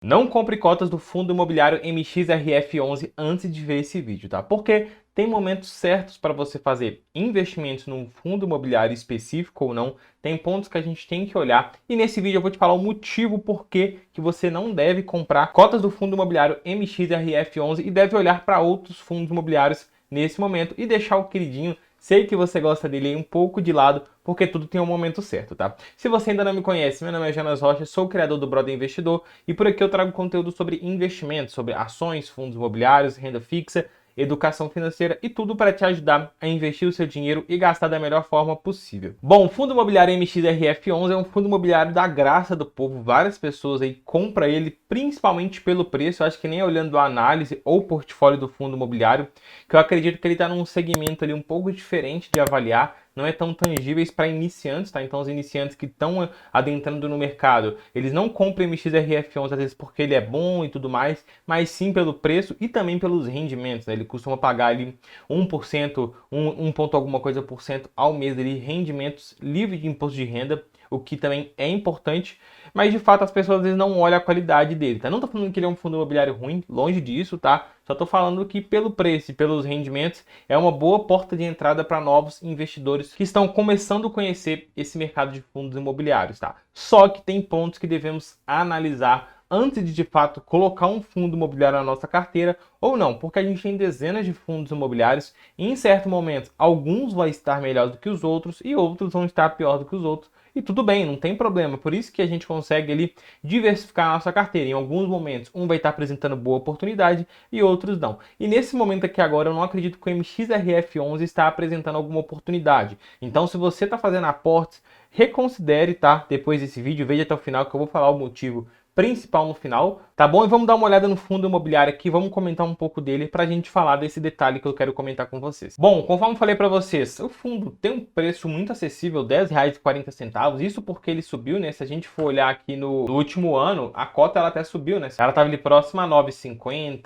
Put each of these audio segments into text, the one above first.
Não compre cotas do fundo imobiliário MXRF11 antes de ver esse vídeo, tá? Porque tem momentos certos para você fazer investimentos num fundo imobiliário específico ou não. Tem pontos que a gente tem que olhar. E nesse vídeo eu vou te falar o motivo por que você não deve comprar cotas do fundo imobiliário MXRF11 e deve olhar para outros fundos imobiliários nesse momento e deixar o queridinho. Sei que você gosta dele aí um pouco de lado, porque tudo tem um momento certo, tá? Se você ainda não me conhece, meu nome é Jonas Rocha, sou o criador do Brother Investidor e por aqui eu trago conteúdo sobre investimentos, sobre ações, fundos imobiliários, renda fixa, educação financeira e tudo para te ajudar a investir o seu dinheiro e gastar da melhor forma possível. Bom, o Fundo Imobiliário MXRF11 é um fundo imobiliário da graça do povo, várias pessoas aí compram ele principalmente pelo preço, eu acho que nem olhando a análise ou portfólio do fundo imobiliário, que eu acredito que ele está num segmento ali um pouco diferente de avaliar, não é tão tangíveis para iniciantes, tá? Então os iniciantes que estão adentrando no mercado, eles não compram MXRF11 às vezes porque ele é bom e tudo mais, mas sim pelo preço e também pelos rendimentos, né? Ele costuma pagar ali 1%, 1 ponto alguma coisa por cento ao mês ali, rendimentos livres de imposto de renda, o que também é importante, mas de fato as pessoas às vezes não olham a qualidade dele, tá? Não tô falando que ele é um fundo imobiliário ruim, longe disso, tá? Só tô falando que pelo preço e pelos rendimentos é uma boa porta de entrada para novos investidores que estão começando a conhecer esse mercado de fundos imobiliários, tá? Só que tem pontos que devemos analisar antes de fato colocar um fundo imobiliário na nossa carteira ou não, porque a gente tem dezenas de fundos imobiliários e em certo momento alguns vão estar melhor do que os outros e outros vão estar pior do que os outros. E tudo bem, não tem problema. Por isso que a gente consegue ali diversificar a nossa carteira. Em alguns momentos, um vai estar apresentando boa oportunidade e outros não. E nesse momento aqui agora, eu não acredito que o MXRF11 está apresentando alguma oportunidade. Então, se você está fazendo aportes, reconsidere, tá? Depois desse vídeo, veja até o final que eu vou falar o motivo principal no final, tá bom? E vamos dar uma olhada no fundo imobiliário aqui, vamos comentar um pouco dele pra gente falar desse detalhe que eu quero comentar com vocês. Bom, conforme falei pra vocês, o fundo tem um preço muito acessível, R$ 10,40, isso porque ele subiu, né? Se a gente for olhar aqui no último ano, a cota ela até subiu, né? Ela estava ali próxima a 9,50,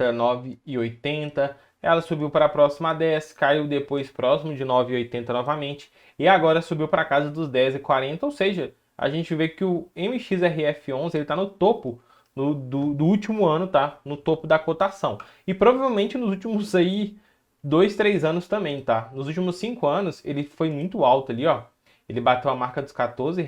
9,80, ela subiu para a próxima a 10, caiu depois próximo de 9,80 novamente, e agora subiu para casa dos 10,40, ou seja, a gente vê que o MXRF11 ele está no topo do último ano, tá? No topo da cotação. E provavelmente nos últimos aí 2, 3 anos também, tá? Nos últimos 5 anos ele foi muito alto ali, ó. Ele bateu a marca dos R$ 14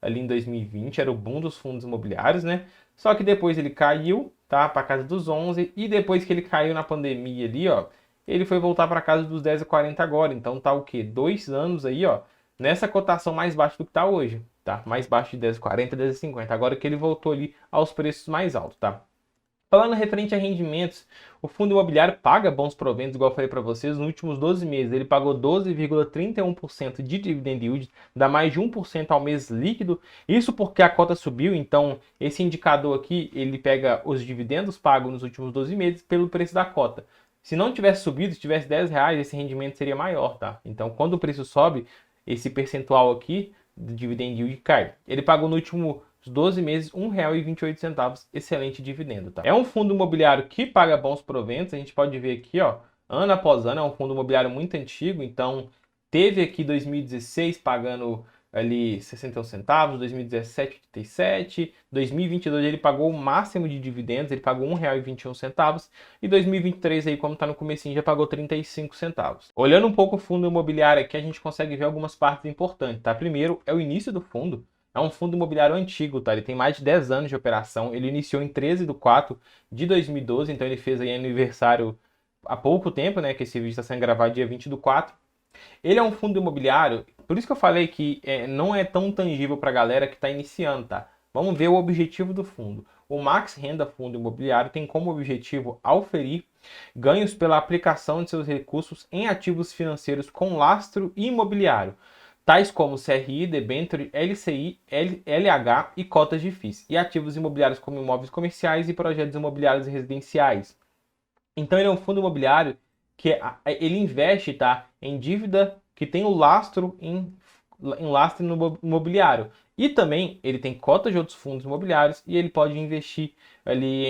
ali em 2020, era o boom dos fundos imobiliários, né? Só que depois ele caiu, tá? Para casa dos 11 e depois que ele caiu na pandemia ali, ó, ele foi voltar para casa dos 10,40 agora. Então tá o quê? 2 anos aí, ó, nessa cotação mais baixa do que está hoje, tá? Mais baixo de 10,40, 10,50. Agora que ele voltou ali aos preços mais altos, tá? Falando referente a rendimentos, o fundo imobiliário paga bons proventos, igual eu falei para vocês, nos últimos 12 meses ele pagou 12,31% de dividend yield, dá mais de 1% ao mês líquido, isso porque a cota subiu, então esse indicador aqui, ele pega os dividendos pagos nos últimos 12 meses pelo preço da cota. Se não tivesse subido, se tivesse R$ 10, esse rendimento seria maior, tá? Então quando o preço sobe, esse percentual aqui do dividend yield cai. Ele pagou no último 12 meses R$ 1,28, excelente dividendo, tá? É um fundo imobiliário que paga bons proventos, a gente pode ver aqui, ó, ano após ano, é um fundo imobiliário muito antigo, então teve aqui 2016 pagando ali 61 centavos, 2017 87, 2022 ele pagou o máximo de dividendos, ele pagou R$ 1,21 e 2023 aí como está no comecinho já pagou 35 centavos. Olhando um pouco o fundo imobiliário aqui a gente consegue ver algumas partes importantes, tá? Primeiro é o início do fundo. É um fundo imobiliário antigo, tá? Ele tem mais de 10 anos de operação. Ele iniciou em 13 de 4 de 2012, então ele fez aí aniversário há pouco tempo, né? Que esse vídeo está sendo gravado dia 20 do 4. Ele é um fundo imobiliário, por isso que eu falei que não é tão tangível para a galera que está iniciando, tá? Vamos ver o objetivo do fundo. O Max Renda Fundo Imobiliário tem como objetivo auferir ganhos pela aplicação de seus recursos em ativos financeiros com lastro imobiliário, tais como CRI, debênture, LCI, LH e cotas de FIIs, e ativos imobiliários como imóveis comerciais e projetos imobiliários residenciais. Então ele é um fundo imobiliário que ele investe, tá, em dívida que tem o lastro em lastro imobiliário. E também ele tem cotas de outros fundos imobiliários e ele pode investir ali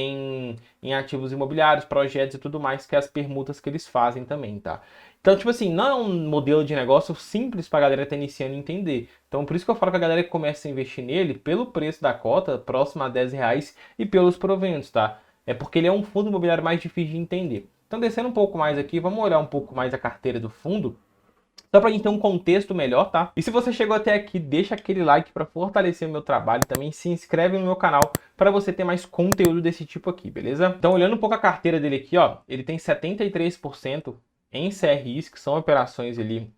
em ativos imobiliários, projetos e tudo mais, que é as permutas que eles fazem também, tá? Então, tipo assim, não é um modelo de negócio simples para a galera que tá iniciando a entender. Então, por isso que eu falo que a galera que começa a investir nele, pelo preço da cota, próximo a R$ 10, e pelos proventos, tá? É porque ele é um fundo imobiliário mais difícil de entender. Então, descendo um pouco mais aqui, vamos olhar um pouco mais a carteira do fundo, só pra gente ter um contexto melhor, tá? E se você chegou até aqui, deixa aquele like para fortalecer o meu trabalho. Também se inscreve no meu canal para você ter mais conteúdo desse tipo aqui, beleza? Então, olhando um pouco a carteira dele aqui, ó, ele tem 73% em CRIs, que são operações ali,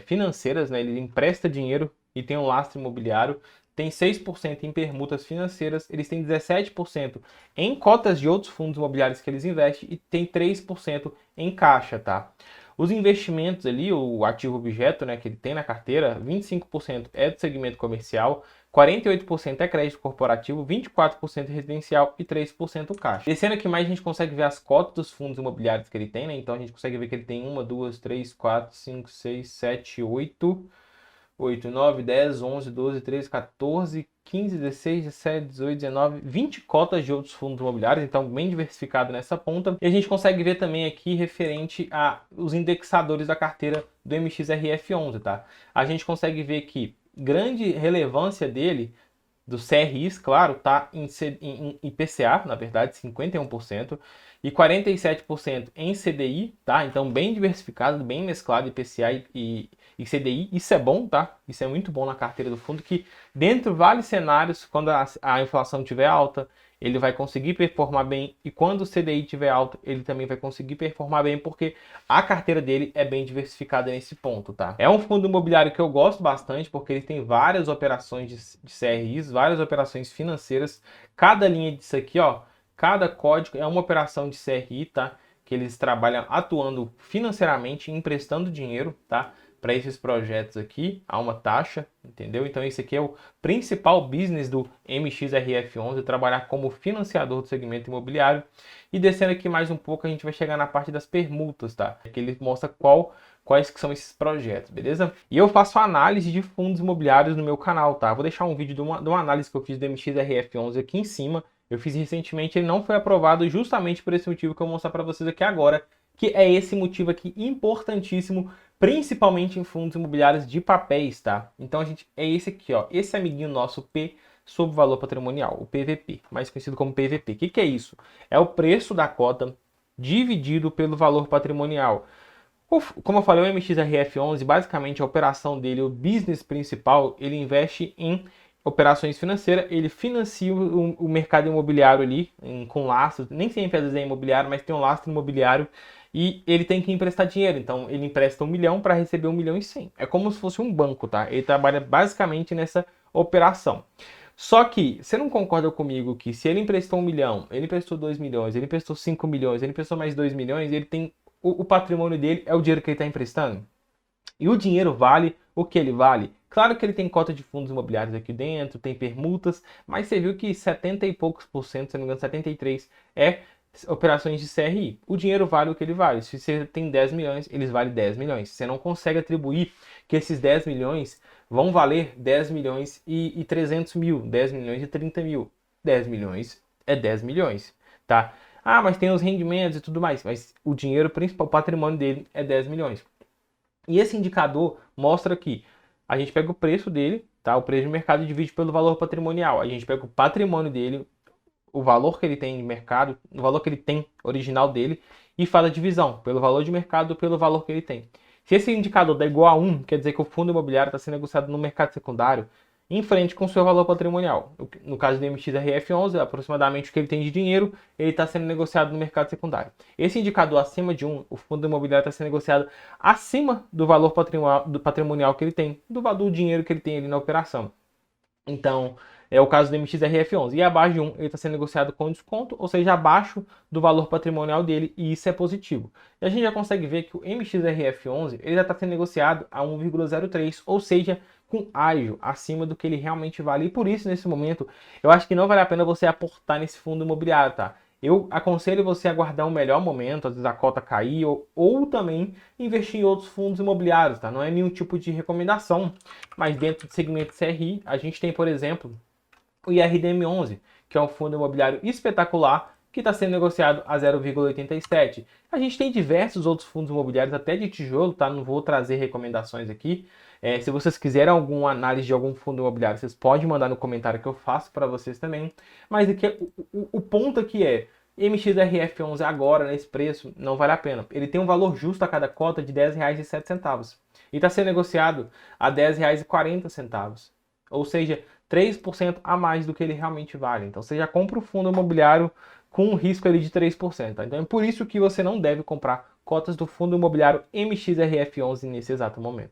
financeiras, né? Ele empresta dinheiro e tem um lastro imobiliário. Tem 6% em permutas financeiras, eles têm 17% em cotas de outros fundos imobiliários que eles investem e tem 3% em caixa, tá? Os investimentos ali, o ativo objeto, né, que ele tem na carteira, 25% é do segmento comercial, 48% é crédito corporativo, 24% residencial e 3% caixa. Descendo aqui mais, a gente consegue ver as cotas dos fundos imobiliários que ele tem, né? Então a gente consegue ver que ele tem 1, 2, 3, 4, 5, 6, 7, 8, 9, 10, 11, 12, 13, 14, 15, 16, 17, 18, 19, 20 cotas de outros fundos imobiliários, então bem diversificado nessa ponta. E a gente consegue ver também aqui referente a os indexadores da carteira do MXRF11, tá? A gente consegue ver que grande relevância dele, dos CRIs, claro, tá em IPCA, na verdade, 51%, e 47% em CDI, tá? Então, bem diversificado, bem mesclado IPCA e CDI. Isso é bom, tá? Isso é muito bom na carteira do fundo, que dentro de vários cenários, quando a inflação estiver alta, ele vai conseguir performar bem, e quando o CDI estiver alto, ele também vai conseguir performar bem, porque a carteira dele é bem diversificada nesse ponto, tá? É um fundo imobiliário que eu gosto bastante, porque ele tem várias operações de CRIs, várias operações financeiras. Cada linha disso aqui, ó, cada código é uma operação de CRI, tá? Que eles trabalham atuando financeiramente, emprestando dinheiro, tá? Para esses projetos aqui, há uma taxa, entendeu? Então esse aqui é o principal business do MXRF11, trabalhar como financiador do segmento imobiliário. E descendo aqui mais um pouco, a gente vai chegar na parte das permutas, tá? Que ele mostra quais que são esses projetos, beleza? E eu faço análise de fundos imobiliários no meu canal, tá? Vou deixar um vídeo de uma análise que eu fiz do MXRF11 aqui em cima. Eu fiz recentemente, ele não foi aprovado justamente por esse motivo que eu vou mostrar para vocês aqui agora, que é esse motivo aqui importantíssimo, principalmente em fundos imobiliários de papéis, tá? Então é esse aqui, ó, esse amiguinho nosso P sobre valor patrimonial, o PVP, mais conhecido como PVP. O que é isso? É o preço da cota dividido pelo valor patrimonial. Como eu falei, o MXRF11, basicamente a operação dele, o business principal, ele investe em operações financeiras, ele financia o mercado imobiliário ali, com lastro, nem sempre às vezes é imobiliário, mas tem um lastro imobiliário, e ele tem que emprestar dinheiro, então ele empresta 1 milhão para receber 1.100.000. É como se fosse um banco, tá? Ele trabalha basicamente nessa operação. Só que, você não concorda comigo que se ele emprestou 1 milhão, ele emprestou 2 milhões, ele emprestou 5 milhões, ele emprestou mais 2 milhões, ele tem o patrimônio dele é o dinheiro que ele está emprestando? E o dinheiro vale o que ele vale? Claro que ele tem cota de fundos imobiliários aqui dentro, tem permutas, mas você viu que 70 e poucos por cento, se não me engano, 73, é operações de CRI. O dinheiro vale o que ele vale. Se você tem 10 milhões, eles valem 10 milhões. Você não consegue atribuir que esses 10 milhões vão valer 10 milhões e 300 mil, 10 milhões e 30 mil. 10 milhões é 10 milhões, tá? Ah, mas tem os rendimentos e tudo mais, mas o dinheiro principal, o patrimônio dele é 10 milhões. E esse indicador mostra que a gente pega o preço dele, tá? O preço de mercado e divide pelo valor patrimonial. A gente pega o patrimônio dele, o valor que ele tem de mercado, o valor que ele tem original dele, e faz a divisão pelo valor de mercado pelo valor que ele tem. Se esse indicador dá igual a 1, quer dizer que o fundo imobiliário está sendo negociado no mercado secundário em frente com o seu valor patrimonial. No caso do MXRF11, aproximadamente o que ele tem de dinheiro, ele está sendo negociado no mercado secundário. Esse indicador acima de 1, o fundo imobiliário está sendo negociado acima do valor patrimonial que ele tem, do dinheiro que ele tem ali na operação. Então, é o caso do MXRF11. E abaixo de 1, ele está sendo negociado com desconto, ou seja, abaixo do valor patrimonial dele, e isso é positivo. E a gente já consegue ver que o MXRF11 ele já está sendo negociado a 1,03, ou seja, com ágio, acima do que ele realmente vale. E por isso, nesse momento, eu acho que não vale a pena você aportar nesse fundo imobiliário, tá? eu aconselho você a guardar um melhor momento, às vezes a cota cair, ou também investir em outros fundos imobiliários, tá? Não é nenhum tipo de recomendação, mas dentro do segmento CRI, a gente tem, por exemplo, o IRDM11, que é um fundo imobiliário espetacular, que está sendo negociado a 0,87. A gente tem diversos outros fundos imobiliários, até de tijolo, tá? Não vou trazer recomendações aqui. Se vocês quiserem alguma análise de algum fundo imobiliário, vocês podem mandar no comentário que eu faço para vocês também. Mas aqui, o ponto aqui é, MXRF11 agora, nesse preço, não vale a pena. Ele tem um valor justo a cada cota de R$ 10,07. E está sendo negociado a R$ 10,40. Ou seja, 3% a mais do que ele realmente vale. Então você já compra o fundo imobiliário com um risco ali de 3%. Tá? Então é por isso que você não deve comprar cotas do fundo imobiliário MXRF11 nesse exato momento.